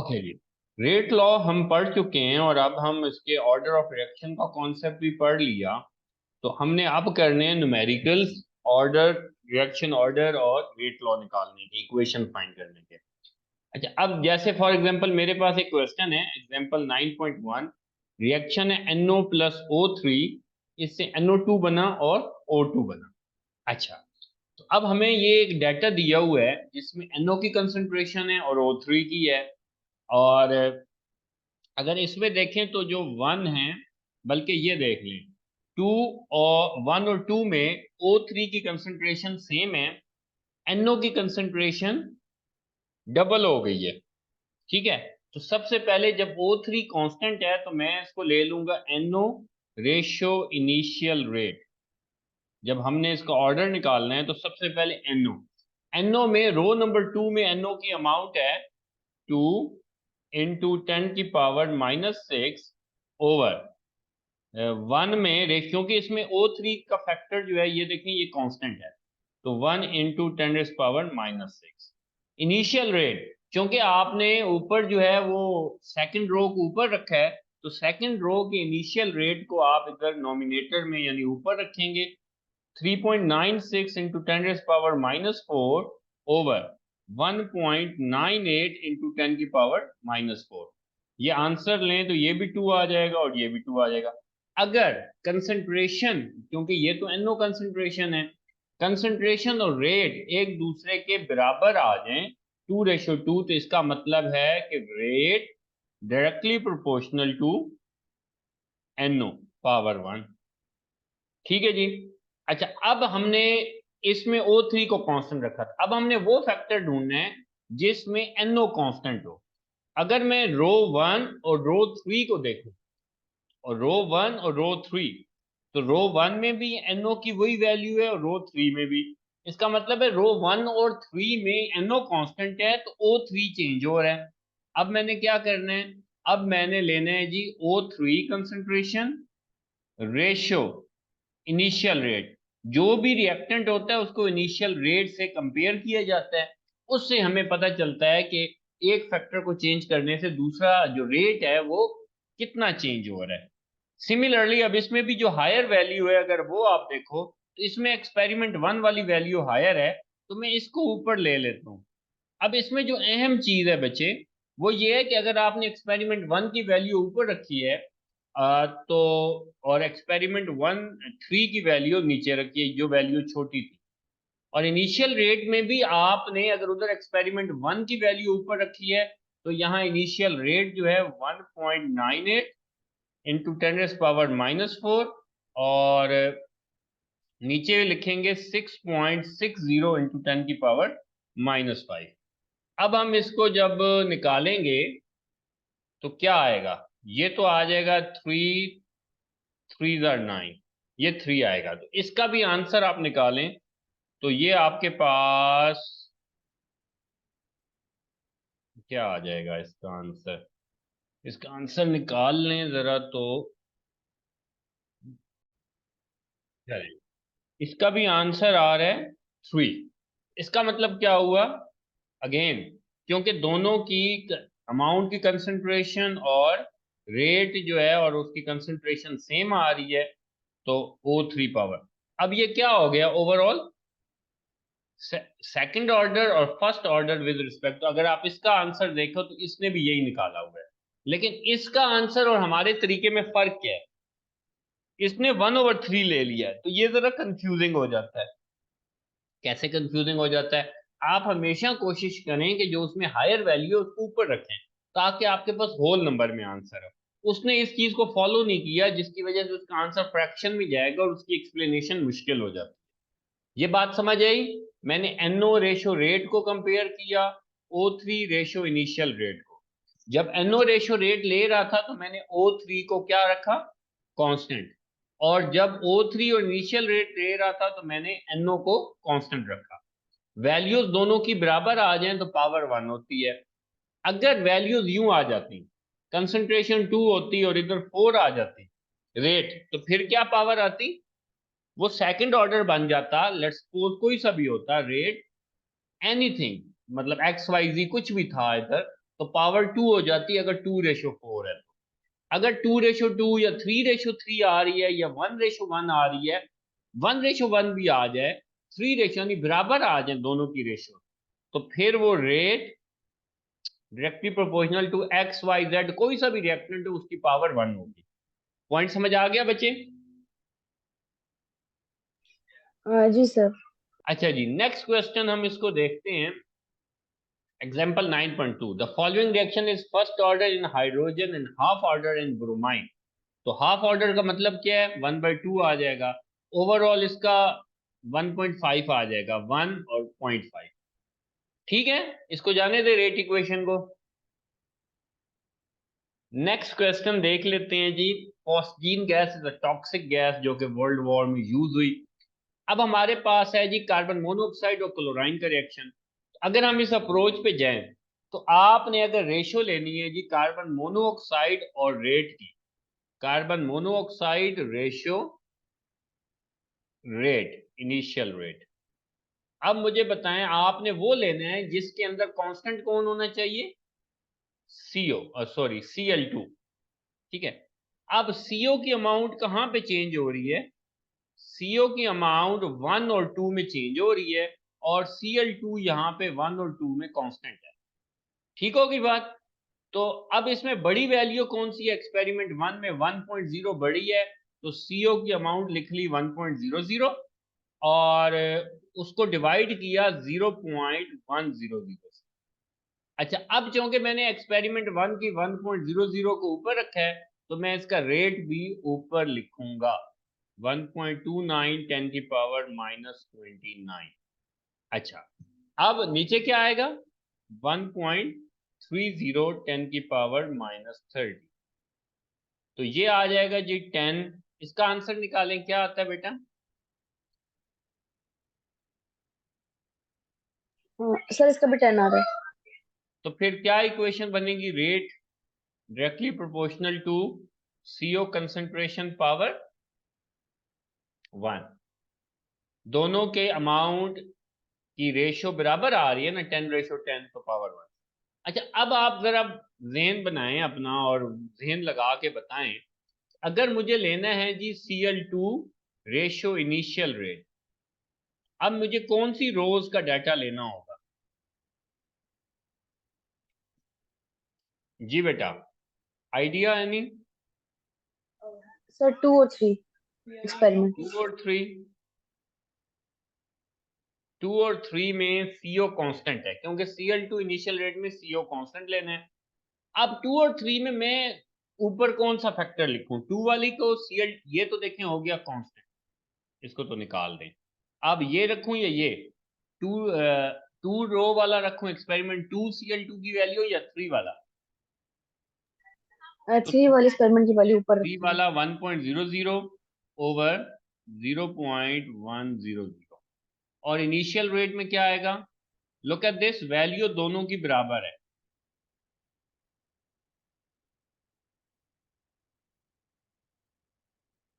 Okay जी, rate law हम पढ़ चुके हैं और अब हम इसके ऑर्डर ऑफ रिएक्शन का कॉन्सेप्ट भी पढ़ लिया। तो हमने अब करने हैं न्यूमेरिकल्स, ऑर्डर, रिएक्शन ऑर्डर और रेट लॉ निकालने के, इक्वेशन फाइंड करने के। अच्छा, अब जैसे फॉर एग्जांपल मेरे पास एक क्वेश्चन है, एग्जांपल 9.1, रिएक्शन है NO प्लस O3, इससे NO2 बना और O2 बना। अच्छा, तो अब हमें ये एक डाटा दिया हुआ है जिसमें NO की कंसंट्रेशन है और O3 की है। और अगर इसमें देखें तो जो वन है, बल्कि ये देख लें, टू और वन और टू में O3 की कंसंट्रेशन सेम है, NO की कंसंट्रेशन डबल हो गई है। ठीक है, तो सबसे पहले जब O3 कांस्टेंट है तो मैं इसको ले लूंगा NO रेशियो इनिशियल रेट। जब हमने इसका ऑर्डर निकालना है तो सबसे पहले NO में रो नंबर 2 में NO की अमाउंट है 2 इंटू 10⁻⁻6 ओवर वन में क्योंकि इसमें O3 का फैक्टर जो है ये देखें ये कांस्टेंट है, तो 1 इंटू 10⁻⁻6 इनिशियल रेट। क्योंकि आपने ऊपर जो है वो सेकंड रो को ऊपर रखा है, तो सेकंड रो के इनिशियल रेट को आप इधर नॉमिनेटर में यानी ऊपर रखेंगे, 3.96 इंटू 10⁻⁻4 ओवर 1.98 इंटू 10⁻⁻4। ये आंसर लें तो ये भी 2 आ जाएगा और ये भी 2 आ जाएगा। अगर कंसंट्रेशन, क्योंकि ये तो NO कंसंट्रेशन है, कंसंट्रेशन और रेट एक दूसरे के बराबर आ जाएं 2:2, तो इसका मतलब है कि rate directly proportional to NO power 1। ठीक है जी। अच्छा, अब हमने इसमें O3 को कांस्टेंट रखा था, अब हमने वो फैक्टर ढूंढना है जिसमें NO कांस्टेंट हो। अगर मैं रो 1 और रो 3 को देखूं, और रो 1 और रो 3, तो रो 1 में भी NO की वही वैल्यू है और रो 3 में भी। इसका मतलब है रो 1 और 3 में NO कांस्टेंट है तो O3 चेंज हो रहा है। अब मैंने क्या करना है, अब मैंने लेना है जी O3 concentration ratio initial rate. जो भी रिएक्टेंट होता है उसको इनिशियल रेट से कंपेयर किया जाता है, उससे हमें पता चलता है कि एक फैक्टर को चेंज करने से दूसरा जो रेट है वो कितना चेंज हो रहा है। सिमिलरली अब इसमें भी जो हायर वैल्यू है अगर वो आप देखो, तो इसमें एक्सपेरिमेंट 1 वाली वैल्यू हायर है, तो मैं इसको ऊपर ले लेता हूँ। अब इसमें जो अहम चीज है बच्चे, वो ये है कि अगर आपने एक्सपेरिमेंट 1 की वैल्यू ऊपर रखी है, तो और एक्सपेरिमेंट 1 3 की वैल्यू नीचे रखी है जो वैल्यू छोटी थी, और इनिशियल रेट में भी आपने अगर उधर एक्सपेरिमेंट 1 की वैल्यू ऊपर रखी है, तो यहाँ इनिशियल रेट जो है 1.98 इंटू 10⁻⁻4, और नीचे लिखेंगे 6.60 इंटू 10⁻⁻5। अब हम इसको जब निकालेंगे तो क्या आएगा, ये तो आ जाएगा 3 3 9, ये 3 आएगा। तो इसका भी आंसर आप निकालें तो ये आपके पास क्या आ जाएगा, इसका आंसर, इसका आंसर निकाल लें जरा तो। चलिए, इसका भी आंसर आ रहा है 3। इसका मतलब क्या हुआ, अगेन, क्योंकि दोनों की अमाउंट की कंसंट्रेशन और रेट जो है और उसकी कंसंट्रेशन सेम आ रही है, तो O3 पावर। अब ये क्या हो गया ओवरऑल, सेकंड ऑर्डर और फर्स्ट ऑर्डर विद रिस्पेक्ट। तो अगर आप इसका आंसर देखो तो इसने भी यही निकाला हुआ है, लेकिन इसका आंसर और हमारे तरीके में फर्क क्या है, इसने 1/3 ले लिया है, तो ये जरा कंफ्यूजिंग हो जाता है। कैसे कंफ्यूजिंग हो जाता है, आप हमेशा कोशिश करें कि जो उसमें हायर वैल्यू है उसको ऊपर रखें ताकि आपके पास होल नंबर में आंसर हो। उसने इस चीज को फॉलो नहीं किया जिसकी वजह से उसका आंसर फ्रैक्शन में जाएगा और उसकी एक्सप्लेनेशन मुश्किल हो जाती है। ये बात समझ आई। मैंने NO रेशो रेट को कंपेयर किया O3 रेशो इनिशियल रेट को। जब NO रेशो रेट ले रहा था तो मैंने O3 को क्या रखा, कांस्टेंट, और जब O3 और इनिशियल रेट ले रहा था तो मैंने NO को कांस्टेंट रखा। वैल्यूज दोनों की बराबर आ जाएं तो पावर 1 होती है। अगर वैल्यूज यूं आ जाती, कंसंट्रेशन 2 होती और इधर 4 आ जाती रेट, तो फिर क्या पावर आती, वो सेकंड ऑर्डर बन जाता। लेट्स सपोज कोई सा भी होता रेट, एनीथिंग, मतलब XYZ कुछ भी था इधर, तो पावर 2 हो जाती है अगर 2:4 है। अगर 2:2 या 3:3 आ रही है या 1:1 आ रही है, 1:1 भी आ जाए, 3 रेशो यानी बराबर आ जाए दोनों की रेशो, तो फिर वो rate directly proportional to X Y Z, कोई सा भी रिएक्टेंट हो उसकी पावर 1 होगी। पॉइंट समझ आ गया बच्चे? जी सर। अच्छा जी, नेक्स्ट क्वेश्चन हम इसको देखते हैं। Example 9.2, the following reaction is first order in hydrogen and half order in bromine. तो हाफ ऑर्डर का मतलब क्या है, 1/2 आ जाएगा। ओवरऑल इसका 1.5 आ जाएगा, 1 और 0.5। ठीक है, इसको जाने दे रेट इक्वेशन को। नेक्स्ट क्वेश्चन देख लेते हैं जी। Phosgene gas is a toxic gas जो कि वर्ल्ड वॉर में यूज हुई। अब हमारे पास है जी कार्बन मोनोऑक्साइड और क्लोराइन का रिएक्शन। अगर हम इस अप्रोच पे जाएं तो आपने अगर रेशो लेनी है जी कार्बन मोनोऑक्साइड और रेट की, carbon monoxide ratio rate, initial rate. अब मुझे बताएं, आपने वो लेना है जिसके अंदर कांस्टेंट कौन होना चाहिए, सीओ, सॉरी Cl2। ठीक है, अब सीओ की अमाउंट कहां पे चेंज हो रही है, सीओ की अमाउंट 1 और 2 में चेंज हो रही है, और Cl2 यहाँ पे 1 और 2 में कांस्टेंट है। ठीक होगी बात? तो अब इसमें बड़ी वैल्यू कौन सी है, एक्सपेरिमेंट 1 में 1.0 बड़ी है, तो सीओ की अमाउंट लिख ली 1.00, और उसको डिवाइड किया 0.100 से। अच्छा, अब चूंकि मैंने एक्सपेरिमेंट 1 की 1.00 को ऊपर रखा है, तो मैं इसका रेट भी ऊपर लिखूंगा, 1.29 10 की पावर -29। अच्छा, अब नीचे क्या आएगा, 1.30 10 की पावर -30। तो ये आ जाएगा जी 10। इसका आंसर निकालें, क्या आता है बेटा? सर इसका भी 10 आ रहा है। तो फिर क्या इक्वेशन बनेगी, rate directly proportional to CO concentration power 1। दोनों के अमाउंट की रेशो बराबर आ रही है ना, 10:10 तो पावर 1। अच्छा, अब आप जरा ज़हन बनाएं अपना और ज़हन लगा के बताएं, अगर मुझे लेना है जी Cl2 रेशो इनिशियल रेट, अब मुझे कौन सी रोज का डाटा लेना होगा? जी बेटा, आइडिया एनी? सर 2 और 3 एक्सपेरिमेंट। 2 और 3 में सीओ कांस्टेंट है, क्योंकि Cl2 इनिशियल रेट में सीओ कांस्टेंट लेना है। अब 2 और 3 में मैं ऊपर कौन सा फैक्टर लिखूं, 2 वाली को Cl, ये तो देखें हो गया कांस्टेंट, इसको तो निकाल दें। अब ये रखूं या ये 2, 2 रो वाला रखूं एक्सपेरिमेंट 2 Cl2 की वैल्यू, या 3 वाला? तो 3 वाले एक्सपेरिमेंट की वैल्यू ऊपर 3 रखेंगे। वाला 1.00 ओवर 0.100, और इनिशियल रेट में क्या आएगा, लुक एट दिस, वैल्यू दोनों की बराबर है।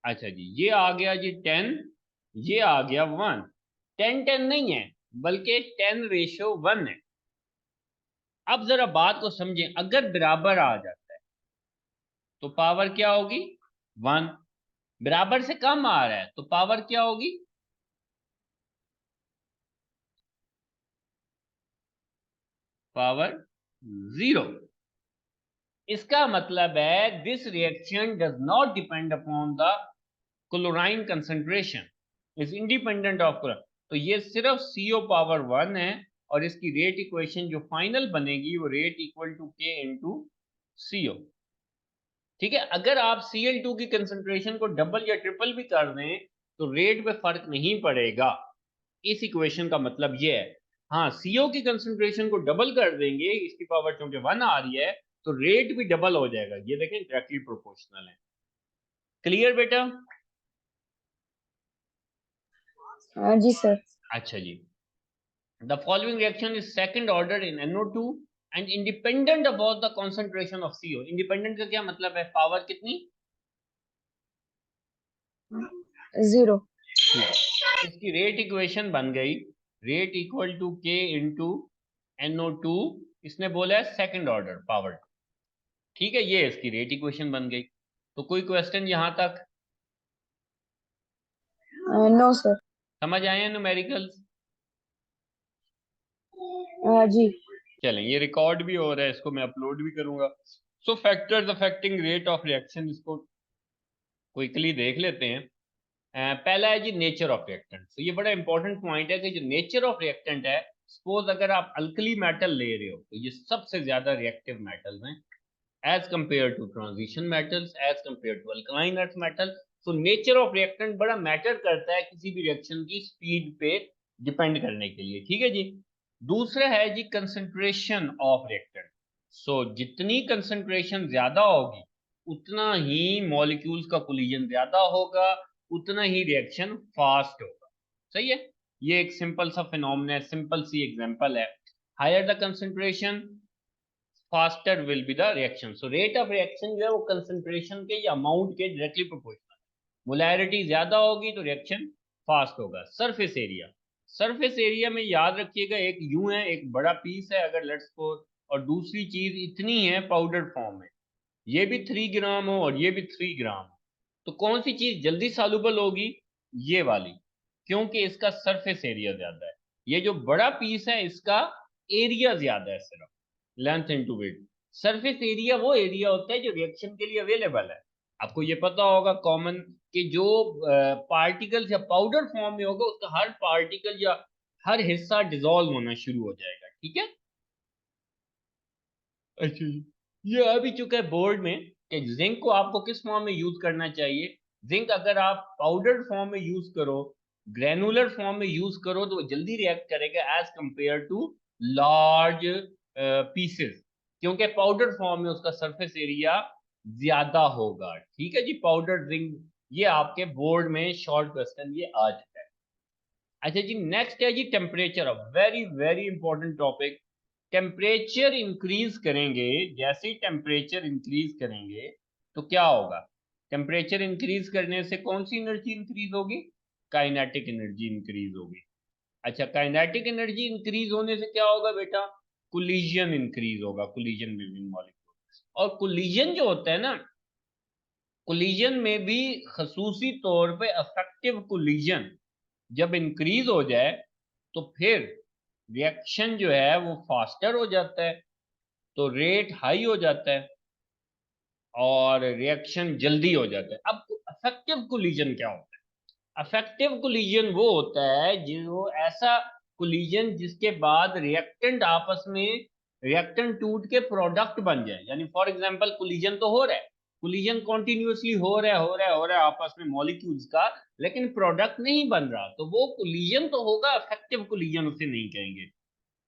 अच्छा जी, ये आ गया जी 10, ये आ गया 1। 10:10 नहीं है, बल्कि 10:1 है। अब जरा बात को समझें, अगर बराबर आ जाता है तो पावर क्या होगी, 1। बराबर से कम आ रहा है तो पावर क्या होगी, पावर 0। इसका मतलब है this reaction does not depend upon the chlorine concentration, is independent of chlorine. तो ये सिर्फ CO पावर 1 है, और इसकी रेट इक्वेशन जो फाइनल बनेगी वो rate equal to K into CO। ठीक है, अगर आप Cl2 की कंसंट्रेशन को डबल या ट्रिपल भी कर दें तो रेट में फर्क नहीं पड़ेगा। इस इक्वेशन का मतलब ये है। हाँ, CO की कंसंट्रेशन को डबल कर देंगे, इसकी पावर चूंकि 1 आ रही है तो रेट भी डबल हो जाएगा। ये देखें, डायरेक्टली प्रोपोर्शनल है। क्लियर बेटा? जी सर। अच्छा जी, the following reaction is second order in NO2 and independent about the concentration of CO। Independent का क्या मतलब है, पावर कितनी, 0। इसकी रेट इक्वेशन बन गई, rate equal to K into NO2 इसने बोला है सेकंड ऑर्डर पावर 2। ठीक है, ये इसकी रेट इक्वेशन बन गई। तो कोई क्वेश्चन यहां तक नो सर। समझ आए हैं न्यूमेरिकल्स? जी। चलें, ये रिकॉर्ड भी हो रहा है, इसको मैं अपलोड भी करूंगा। सो factors affecting rate of reaction, इसको क्विकली देख लेते हैं। पहला है जी नेचर ऑफ रिएक्टेंट। तो ये बड़ा इंपॉर्टेंट पॉइंट है कि जो नेचर ऑफ रिएक्टेंट है, सपोज अगर आप अल्कली मेटल ले रहे हो तो ये सबसे ज्यादा रिएक्टिव मेटल्स हैं as compare to transition metals, as compare to alkaline earth metal. तो नेचर ऑफ रिएक्टेंट बड़ा मैटर करता है किसी भी रिएक्शन की स्पीड पे डिपेंड करने के लिए। ठीक है जी। दूसरा है जी कंसंट्रेशन ऑफ रिएक्टेंट। सो जितनी कंसंट्रेशन ज्यादा होगी उतना ही मॉलिक्यूल्स का कोलिजन ज्यादा होगा, उतना ही रिएक्शन फास्ट होगा। सही है, ये एक सिंपल सा फिनोमेना है, सिंपल सी एग्जांपल है। Higher the concentration faster will be the reaction. So rate of reaction जो है वो कंसंट्रेशन के या अमाउंट के डायरेक्टली प्रोपोर्शनल है। मोलैरिटी ज्यादा होगी तो रिएक्शन फास्ट होगा। सरफेस एरिया, सरफेस एरिया में याद रखिएगा एक यूं है, एक बड़ा पीस है अगर लेट्स सपोज, और दूसरी चीज इतनी है पाउडर फॉर्म में, ये भी 3 ग्राम हो और ये भी 3 ग्राम हो, तो कौन सी चीज जल्दी सॉल्युबल होगी? ये वाली, क्योंकि इसका सरफेस एरिया ज्यादा है। ये जो बड़ा पीस है इसका एरिया ज्यादा है, सिर्फ length into width. Surface area वो एरिया होता है जो रिएक्शन के लिए अवेलेबल है। आपको ये पता होगा कॉमन कि जो पार्टिकल या पाउडर फॉर्म में होगा उसका हर पार्टिकल या हर हिस्सा डिसॉल्व होना शुरू हो जाएगा। ठीक है, अच्छा जी। ये आ भी चुका है बोर्ड में कि जिंक को आपको किस फॉर्म में यूज करना चाहिए। जिंक अगर आप पाउडर फॉर्म में यूज करो, ग्रेनुलर फॉर्म में यूज करो, तो वो जल्दी रिएक्ट करेगा as compare to large pieces, क्योंकि पाउडर फॉर्म में उसका सरफेस एरिया ज्यादा होगा। ठीक है जी, पाउडर जिंक, ये आपके बोर्ड में शॉर्ट क्वेश्चन ये आ चुका है। अच्छा जी, नेक्स्ट है जी temperature, very very important topic. Temperature increase करेंगे, जैसे ही टेम्परेचर इंक्रीज करेंगे तो क्या होगा? टेम्परेचर इंक्रीज करने से कौन सी एनर्जी इंक्रीज होगी? काइनेटिक एनर्जी इंक्रीज होगी। अच्छा, काइनेटिक एनर्जी इंक्रीज होने से क्या होगा बेटा? कोलिजन इंक्रीज होगा, कोलिजन बिटवीन मॉलिक्यूल। और कोलिजन जो होता है ना, कोलिजन में भी खसूसी तौर पे अफेक्टिव कोलिजन जब इंक्रीज हो जाए तो फिर रिएक्शन जो है वो फास्टर हो जाता है, तो रेट हाई हो जाता है और रिएक्शन जल्दी हो जाता है। अब अफेक्टिव कोलिजन क्या होता है? अफेक्टिव कोलिजन वो होता है जो ऐसा कोलिजन जिसके बाद रिएक्टेंट आपस में, रिएक्टेंट टूट के प्रोडक्ट बन जाए। यानी फॉर एग्जांपल कोलिजन तो हो रहा है, कोलिजन कॉन्टिन्यूसली हो रहा है आपस में मॉलिक्यूल्स का, लेकिन प्रोडक्ट नहीं बन रहा, तो वो कोलिजन तो होगा, अफेक्टिव कोलिजन उसे नहीं कहेंगे।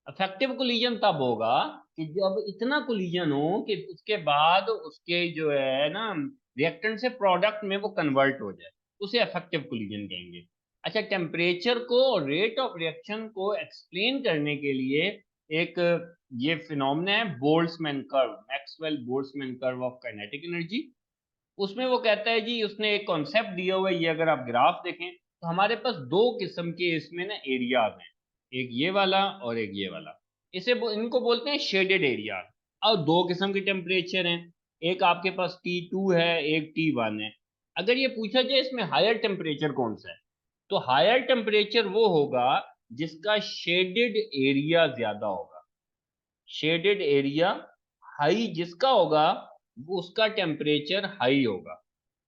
इफेक्टिव कोलिजन तब होगा कि जब इतना कोलिजन हो कि उसके बाद उसके जो है ना रिएक्टेंट से प्रोडक्ट में वो कन्वर्ट हो जाए, उसे इफेक्टिव कोलिजन कहेंगे। अच्छा, टेम्परेचर को और रेट ऑफ रिएक्शन को एक्सप्लेन करने के लिए एक ये फिनोमेना है Boltzmann curve, Maxwell Boltzmann curve of kinetic energy. उसमें वो कहता है जी, उसने एक कॉन्सेप्ट दिया हुआ है, ये अगर आप ग्राफ देखें तो हमारे पास दो किस्म के इसमें ना एरियाज हैं, एक ये वाला और एक ये वाला। इनको बोलते हैं शेडेड एरिया। और दो किस्म के टेम्परेचर हैं, एक आपके पास T2 है, एक T1 है। अगर ये पूछा जाए इसमें हायर टेम्परेचर कौन सा है, तो हायर टेम्परेचर वो होगा जिसका शेडेड एरिया ज्यादा होगा। शेडेड एरिया हाई जिसका होगा वो उसका टेम्परेचर हाई होगा,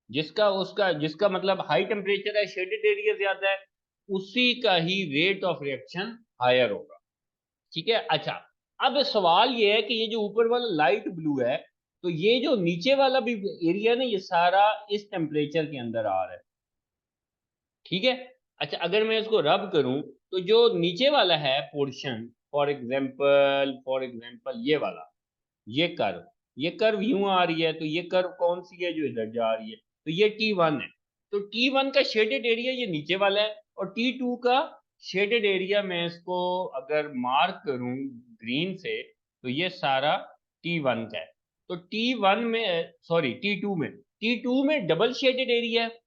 जिसका मतलब हाई टेम्परेचर है, शेडेड एरिया ज्यादा है, उसी का ही रेट ऑफ रिएक्शन हायर होगा। ठीक है। अच्छा, अब सवाल ये है कि ये जो ऊपर वाला लाइट ब्लू है, तो ये जो नीचे वाला भी एरिया ना, ये सारा इस टेम्परेचर के अंदर आ रहा है। ठीक है। अच्छा, अगर मैं इसको रब करूं तो जो नीचे वाला है पोर्शन, फॉर एग्जांपल ये वाला, ये कर्व यूं आ रही है, तो ये कर्व कौन सी है जो इधर जा रही है? तो ये T1 है। तो T1 का शेडेड एरिया ये नीचे वाला है, और T2 का शेडेड एरिया मैं इसको अगर मार्क करूं ग्रीन से, तो ये सारा T1 का है। तो T1 में, सॉरी T2 में डबल शेडेड एरिया है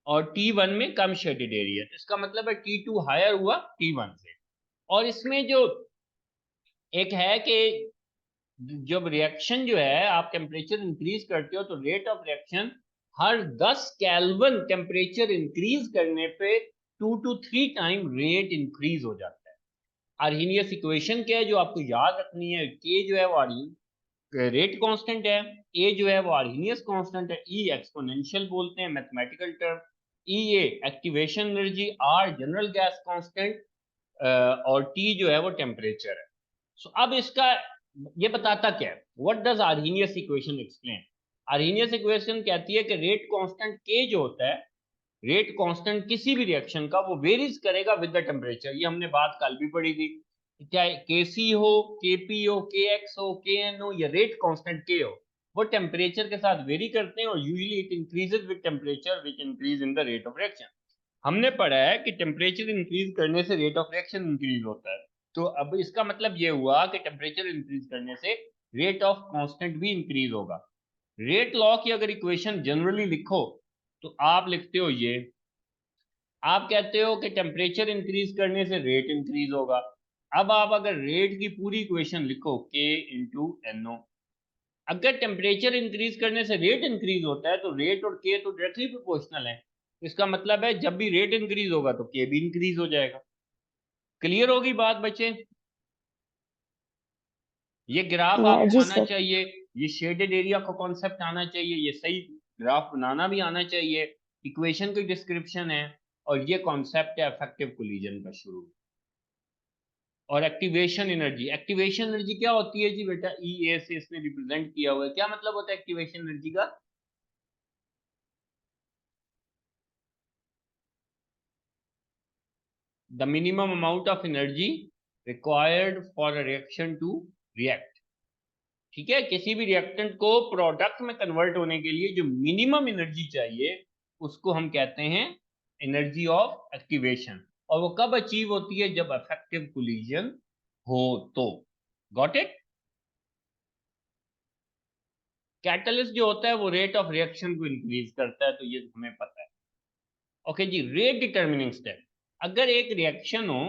और T1 में कम शेडेड एरिया है। तो इसका मतलब है T2 हायर हुआ T1 से। और इसमें जो एक है कि जब रिएक्शन जो है आप टेम्परेचर इंक्रीज करते हो तो rate of reaction her 10 kelvin temperature increase करने पे 2 to 3 टाइम रेट इंक्रीज हो जाता है। आर्हीनियस इक्वेशन क्या है जो आपको याद रखनी है, के जो है वो रेट कांस्टेंट है, ए जो है वो आर्हीनियस कांस्टेंट है, ई एक्सपोनेंशियल बोलते हैं mathematical term, E A activation energy, R general gas constant और टी जो है वो टेम्परेचर है। सो अब इसका ये बताता क्या है, what does Arrhenius equation explain? Arrhenius equation कहती है कि रेट कांस्टेंट के जो होता है, रेट कांस्टेंट किसी भी रिएक्शन का वो वेरीज करेगा विद द टेम्परेचर। ये हमने बात कल भी पढ़ी थी, चाहे के सी हो, के पी हो, के एक्स हो, के एन हो या रेट कांस्टेंट के हो, वो टेम्परेचर के साथ वेरी करते हैं और usually it increases with temperature which increase in the rate of reaction. हमने पढ़ा है कि टेम्परेचर इंक्रीज करने से रेट ऑफ रिएक्शन इंक्रीज होता है, तो अब इसका मतलब ये हुआ कि टेम्परेचर इंक्रीज करने से रेट ऑफ कांस्टेंट भी इंक्रीज होगा। रेट लॉ की अगर इक्वेशन जनरली लिखो तो आप लिखते हो ये, आप कहते हो कि टेम्परेचर इंक्रीज करने से रेट इंक्रीज होगा। अब आप अगर रेट की पूरी इक्वेशन लिखो के इंटू एनओ, अगर टेम्परेचर इंक्रीज करने से रेट इंक्रीज होता है तो रेट और के तो डायरेक्टली प्रोपोर्शनल है। इसका मतलब है जब भी रेट इंक्रीज होगा तो के भी इंक्रीज हो जाएगा। क्लियर होगी बात बच्चे? ये ग्राफ आपको जी आना सर। चाहिए, ये शेडेड एरिया का कॉन्सेप्ट आना चाहिए, ये सही ग्राफ बनाना भी आना चाहिए, इक्वेशन की डिस्क्रिप्शन है और ये कॉन्सेप्ट है इफेक्टिव कोलिजन का शुरू। और एक्टिवेशन एनर्जी, एक्टिवेशन एनर्जी क्या होती है जी बेटा? ई ए से इसने रिप्रेजेंट किया हुआ है, क्या मतलब होता है एक्टिवेशन एनर्जी का? The minimum amount of energy required for a reaction to react. ठीक है, किसी भी रिएक्टेंट को प्रोडक्ट में कन्वर्ट होने के लिए जो मिनिमम एनर्जी चाहिए उसको हम कहते हैं एनर्जी ऑफ एक्टिवेशन। और वो कब अचीव होती है? जब इफेक्टिव कोलिजन हो तो। Got it? कैटलिस्ट जो होता है वो रेट ऑफ रिएक्शन को इंक्रीज करता है, तो ये हमें पता है। ओके जी, रेट डिटर्मिनिंग स्टेप। अगर एक रिएक्शन हो,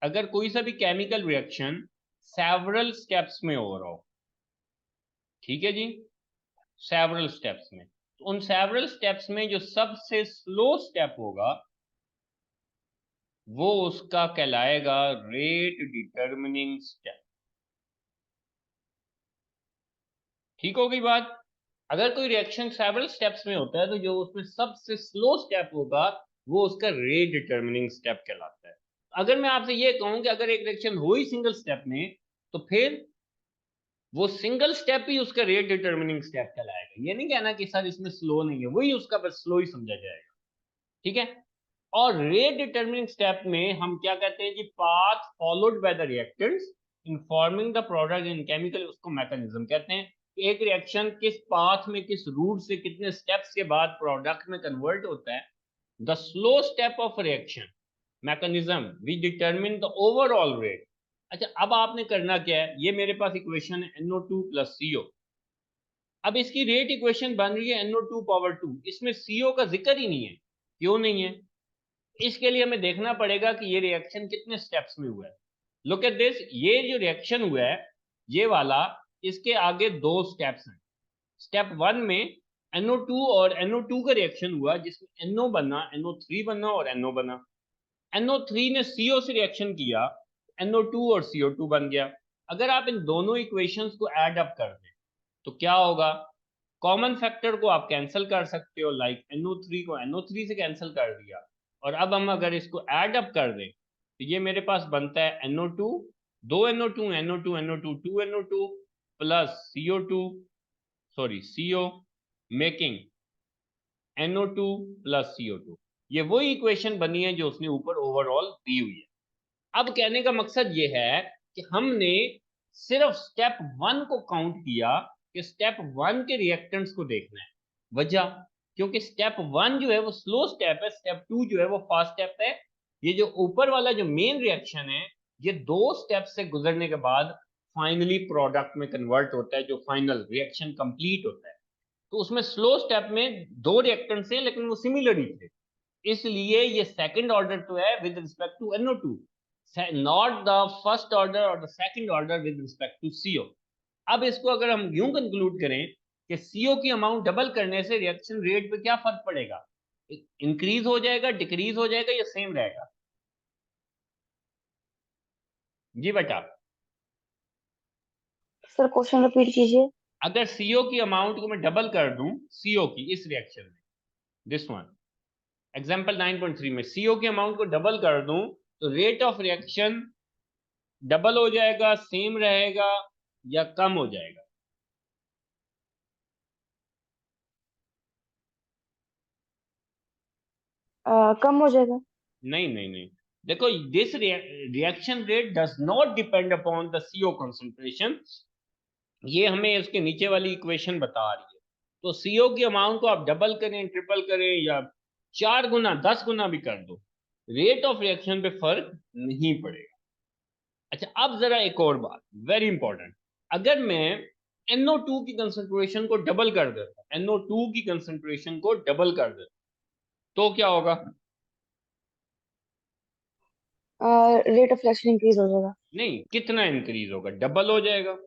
अगर कोई सा भी केमिकल रिएक्शन सेवरल स्टेप्स में हो रहा हो, ठीक है जी, सेवरल स्टेप्स में, तो उन सेवरल स्टेप्स में जो सबसे स्लो स्टेप होगा वो उसका कहलाएगा रेट डिटर्मिनिंग स्टेप। ठीक होगी बात? अगर कोई रिएक्शन सेवरल स्टेप्स में होता है तो जो उसमें सबसे स्लो स्टेप होगा वो उसका रेट डिटर्मिनिंग स्टेप कहलाता है। अगर मैं आपसे ये कहूं कि अगर एक रिएक्शन हो ही सिंगल स्टेप में तो फिर वो सिंगल स्टेप ही उसका रेट डिटर्मिनिंग स्टेप कहलाएगा। ये नहीं कहना कि सर इसमें स्लो नहीं है, वही उसका बस स्लो ही समझा जाएगा। ठीक है? और रेट डिटर्मिनिंग स्टेप में हम क्या कहते हैं जी? Path followed by the reactants in forming the product in chemical, उसको मैकेनिज्म कहते हैं। एक रिएक्शन किस पाथ में, किस रूट से कितने स्टेप्स के बाद प्रोडक्ट में कन्वर्ट होता है, the slow step of reaction mechanism which determine the overall rate. अच्छा, अब आपने करना क्या है, ये मेरे पास इक्वेशन है NO2 प्लस CO। अब इसकी रेट इक्वेशन बन रही है NO2 पावर 2, इसमें CO का जिक्र ही नहीं है। क्यों नहीं है? इसके लिए हमें देखना पड़ेगा कि ये रिएक्शन कितने स्टेप्स में हुआ है। लुक एट दिस, ये जो रिएक्शन हुआ है ये वाला, इसके आगे दो स्टेप्स हैं। स्टेप 1 में NO2 और NO2 का रिएक्शन हुआ जिसमें NO बना, NO3 बना और NO बना। NO3 ने CO से रिएक्शन किया, NO2 और CO2 बन गया। अगर आप इन दोनों इक्वेशंस को ऐड अप कर दें तो क्या होगा? कॉमन फैक्टर को आप कैंसिल कर सकते हो, लाइक NO3 को NO3 से कैंसिल कर दिया। और अब हम अगर इसको ऐड अप कर दें तो ये मेरे पास बनता है NO2, दो NO2, NO2 NO2 2 NO2 plus CO2, sorry CO, making NO2 plus CO2। ये वही इक्वेशन बनी है जो उसने ऊपर ओवरऑल दी हुई है। अब कहने का मकसद ये है कि हमने सिर्फ स्टेप 1 को काउंट किया कि स्टेप 1 के रिएक्टेंट्स को देखना है। वजह, क्योंकि स्टेप 1 जो है वो स्लो स्टेप है, स्टेप 2 जो है वो फास्ट स्टेप है। ये जो ऊपर वाला जो मेन रिएक्शन है ये दो स्टेप से गुजरने के बाद फाइनली प्रोडक्ट में कन्वर्ट होता है, जो फाइनल रिएक्शन कंप्लीट होता है। तो उसमें स्लो स्टेप में दो रिएक्टेंट्स हैं लेकिन वो सिमिलर ही थे, इसलिए ये सेकंड ऑर्डर तो है with respect to NO2। Not the first order और the second order with respect to CO. अब इसको अगर हम यूं कंक्लूड करें कि सीओ की अमाउंट डबल करने से रिएक्शन रेट पे क्या फर्क पड़ेगा, इंक्रीज हो जाएगा, डिक्रीज हो जाएगा या सेम रहेगा? जी बेटा, सर क्वेश्चन रिपीट कीजिए। अगर सीओ की अमाउंट को मैं डबल कर दूं, सीओ की इस रिएक्शन में, दिस वन एग्जांपल 9.3 में सीओ की अमाउंट को डबल कर दूं तो रेट ऑफ रिएक्शन डबल हो जाएगा, सेम रहेगा या कम हो जाएगा? कम हो जाएगा। नहीं नहीं नहीं, देखो this reaction rate does not depend upon the CO concentration, ये हमें इसके नीचे वाली इक्वेशन बता रही है। तो सीओ की अमाउंट को आप डबल करें, ट्रिपल करें या 4 गुना 10 गुना भी कर दो, रेट ऑफ रिएक्शन पे फर्क नहीं पड़ेगा। अच्छा, अब जरा एक और बात वेरी इंपॉर्टेंट, अगर मैं NO2 की कंसंट्रेशन को डबल कर देता, NO2 की कंसंट्रेशन को डबल कर देता, तो क्या होगा? रेट ऑफ रिएक्शन इंक्रीज हो जाएगा। नहीं, कितना इंक्रीज होगा? डबल हो जाएगा।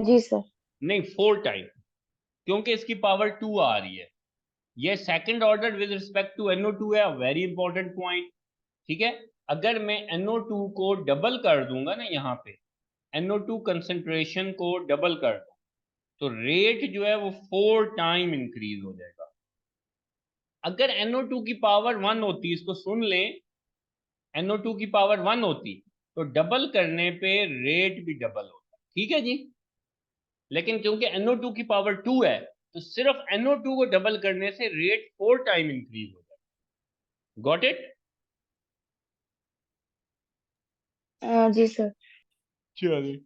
जी सर। नहीं, 4 टाइम, क्योंकि इसकी पावर 2 आ रही है। ये second order with respect to NO2 है, वेरी इंपॉर्टेंट पॉइंट। ठीक है, अगर मैं NO2 को डबल कर दूंगा ना, यहाँ पे NO2 कंसेंट्रेशन को डबल कर दूं तो रेट जो है वो 4 टाइम इंक्रीज हो जाएगा। अगर NO2 की पावर 1 होती, इसको सुन लें, NO2 की पावर 1 होती तो डबल करने पे रेट भी डबल होता। ठीक है जी, लेकिन क्योंकि NO2 की पावर 2 है तो सिर्फ NO2 को डबल करने से रेट 4 टाइम इंक्रीज हो जाएगा। Got it? जी सर। चलिए,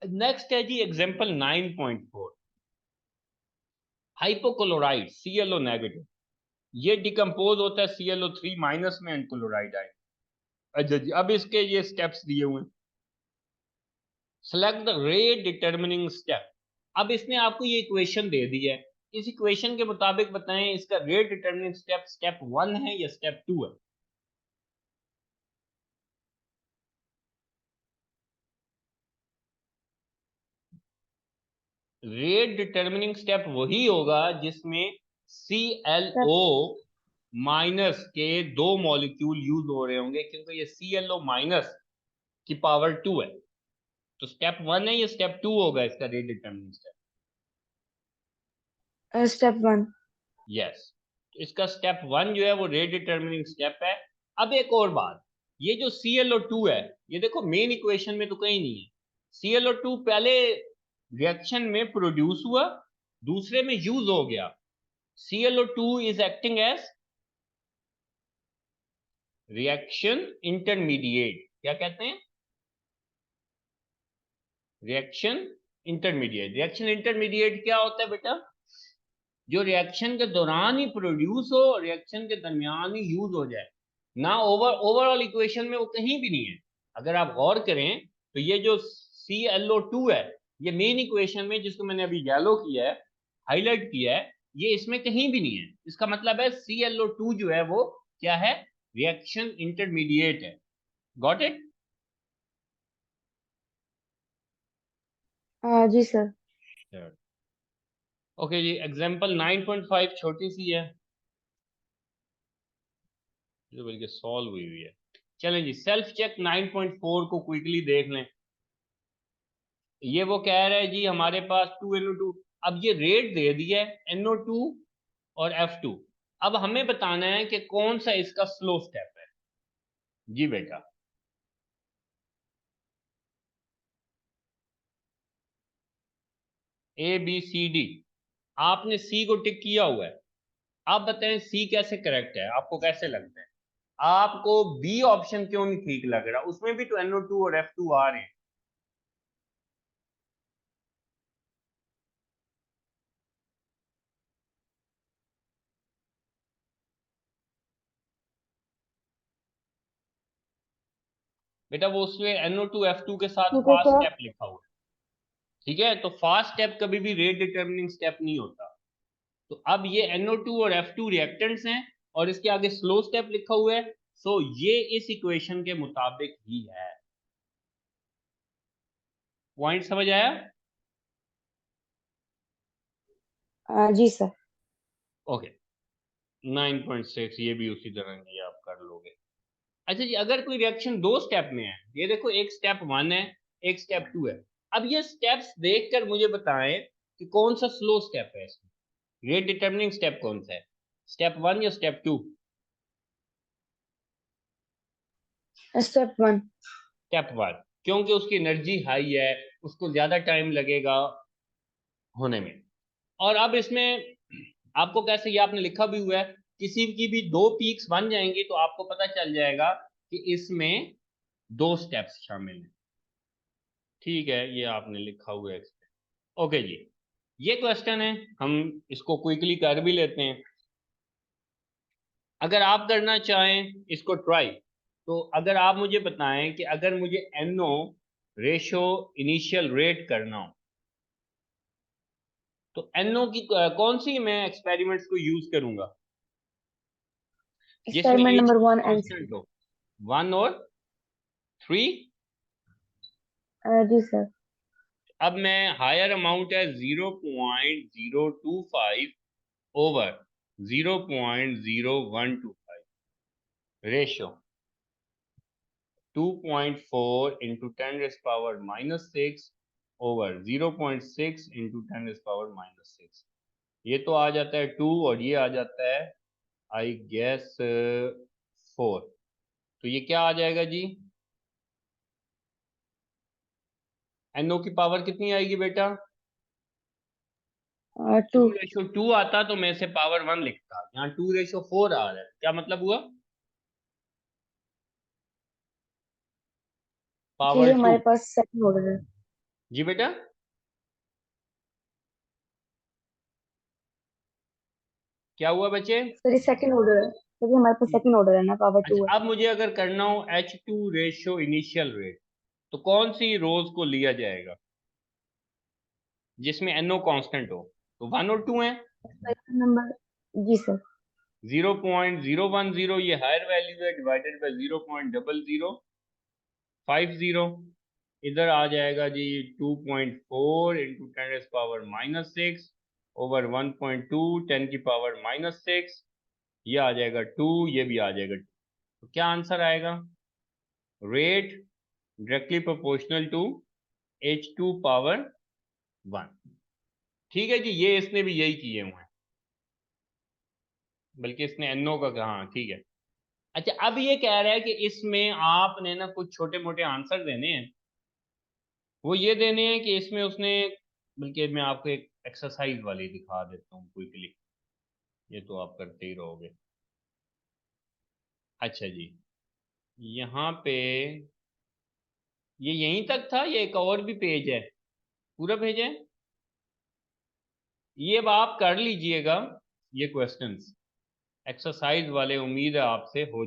नेक्स्ट है जी एग्जांपल 9.4, हाइपोक्लोराइड ClO नेगेटिव, ये डिकम्पोज होता है ClO3 माइनस में एंड क्लोराइड आयन। अच्छा जी, अब इसके ये स्टेप्स दिए हुए हैं, select the rate determining step. अब इसने आपको ये इक्वेशन दे दी है, इस इक्वेशन के मुताबिक बताएं इसका रेट डिटर्मिनिंग स्टेप स्टेप 1 है या स्टेप 2 है? रेट डिटर्मिनिंग स्टेप वही होगा जिसमें सर ClO माइनस के 2 मॉलिक्यूल यूज हो रहे होंगे, क्योंकि ये ClO माइनस की पावर 2 है। तो स्टेप 1 है या स्टेप 2 होगा इसका rate determining step? Step 1। Yes, तो इसका स्टेप 1 जो है वो रेट डिटर्मिनिंग स्टेप है। अब एक और बात, ये जो ClO2 है, ये देखो मेन इक्वेशन में तो कहीं नहीं है। ClO2 पहले रिएक्शन में प्रोड्यूस हुआ, दूसरे में यूज हो गया। ClO2 is acting as reaction intermediate, क्या कहते हैं? Reaction intermediate. रिएक्शन इंटरमीडिएट क्या होता है बेटा? जो रिएक्शन के दौरान ही प्रोड्यूस हो, रिएक्शन के दरमियान ही यूज हो जाए ना। ओवरऑल इक्वेशन में वो कहीं भी नहीं है। अगर आप गौर करें तो ये जो ClO2 है, ये मेन इक्वेशन में जिसको मैंने अभी येलो किया है, हाईलाइट किया है, ये इसमें कहीं भी नहीं है। इसका मतलब है ClO2 जो है वो क्या है? रिएक्शन इंटरमीडिएट है। Got it? जी सर। ओके जी, एग्जांपल 9.5 छोटी सी है जो बल्कि सॉल्व हुई हुई है। चलें जी, सेल्फ चेक 9.4 को क्विकली देख लें। ये वो कह रहा है जी हमारे पास 2NO2, अब ये रेट दे दिया है NO2 और F2। अब हमें बताना है कि कौन सा इसका स्लो स्टेप है। जी बेटा, ABCD, आपने सी को टिक किया हुआ है। आप बताएं सी कैसे करेक्ट है, आपको कैसे लगता है? आपको बी ऑप्शन क्यों नहीं ठीक लग रहा? उसमें भी तो NO2 और F2 आ रहे हैं। बेटा वो उसमें NO2 F2 के साथ ठीक है फास्ट सर। स्टेप लिखा हुआ है। ठीक है, तो फास्ट स्टेप कभी भी रेट डिटर्मिनिंग स्टेप नहीं होता। तो अब ये NO2 और F2 रिएक्टेंट्स हैं और इसके आगे स्लो स्टेप लिखा हुआ है, सो ये इस इक्वेशन के मुताबिक ही है। पॉइंट समझ आया? जी सर। ओके, 9.6 ये भी उसी तरह की आप कर लोगे। अच्छा जी, अगर कोई रिएक्शन 2 स्टेप में है, ये देखो एक स्टेप 1 है, एक स्टेप 2 है। अब ये स्टेप्स देखकर मुझे बताएं कि कौन सा स्लो स्टेप है इसमें, रेट डिटरमिनिंग स्टेप कौन सा है, स्टेप 1 या स्टेप 2? स्टेप 1। स्टेप 1, क्योंकि उसकी एनर्जी हाई है, उसको ज्यादा टाइम लगेगा होने में। और अब इसमें आपको कैसे, ये आपने लिखा भी हुआ है, किसी की भी 2 पीक्स बन जाएंगी तो आपको पता चल जाएगा कि इसमें 2 स्टेप्स शामिल हैं। ठीक है, ये आपने लिखा हुआ है। ओके जी, ये क्वेश्चन है, हम इसको क्विकली कर भी लेते हैं। अगर आप करना चाहें इसको ट्राई, तो अगर आप मुझे बताएं कि अगर मुझे NO रेशो इनिशियल रेट करना हो, तो NO की कौन सी मैं एक्सपेरिमेंट्स को यूज करूंगा जिसमें experiment H number 1 and constant हो, 1 और 3? जी सर। अब मैं हायर अमाउंट है 0.025 over 0.0125 ratio 2.4 into 10 raised power minus 6 over 0.6 into 10 raised power minus 6, ये तो आ जाता है 2 और ये आ जाता है आई गेस 4। तो ये क्या आ जाएगा जी, NO की पावर कितनी आएगी बेटा? 2। 2/2 आता तो मैं इसे पावर 1 लिखता, यहाँ 2/4 आ रहा है, क्या मतलब हुआ? जी पावर 2। हमारे पास सेकंड ऑर्डर है। जी बेटा, क्या हुआ बच्चे? सर ये सेकंड ऑर्डर है, सर ये हमारे पास सेकंड ऑर्डर है ना, पावर 2 है। अच्छा, अब मुझे अगर करना हो H2 रेशो इनिशियल रेट, तो कौन सी रोज को लिया जाएगा जिसमें NO कांस्टेंट हो? तो 1 और 2 है। एक्सपेरिमेंट नंबर, जी सर। 0.010 ये हायर वैल्यू है, डिवाइडेड बाय 0.0050, इधर आ जाएगा जी 2.4 इंटू 10 पावर माइनस 6 ओवर 1.2 10 की पावर माइनस 6, ये आ जाएगा 2, ये भी आ जाएगा 2। तो क्या आंसर आएगा? Rate directly proportional to H2 power 1। ठीक है जी, ये इसने भी यही किए हुए हैं, बल्कि इसने NO का कहा, ठीक है। अच्छा, अब ये कह रहा है कि इसमें आपने ना कुछ छोटे मोटे आंसर देने हैं। वो ये देने हैं कि इसमें उसने, बल्कि मैं आपको एक एक्सरसाइज वाली दिखा देता हूँ क्विकली, ये तो आप करते ही रहोगे। अच्छा जी, यहाँ पे ये यहीं तक था, ये एक और भी पेज है, पूरा पेज है ये। अब आप कर लीजिएगा ये क्वेश्चंस एक्सरसाइज वाले, उम्मीद है आपसे हो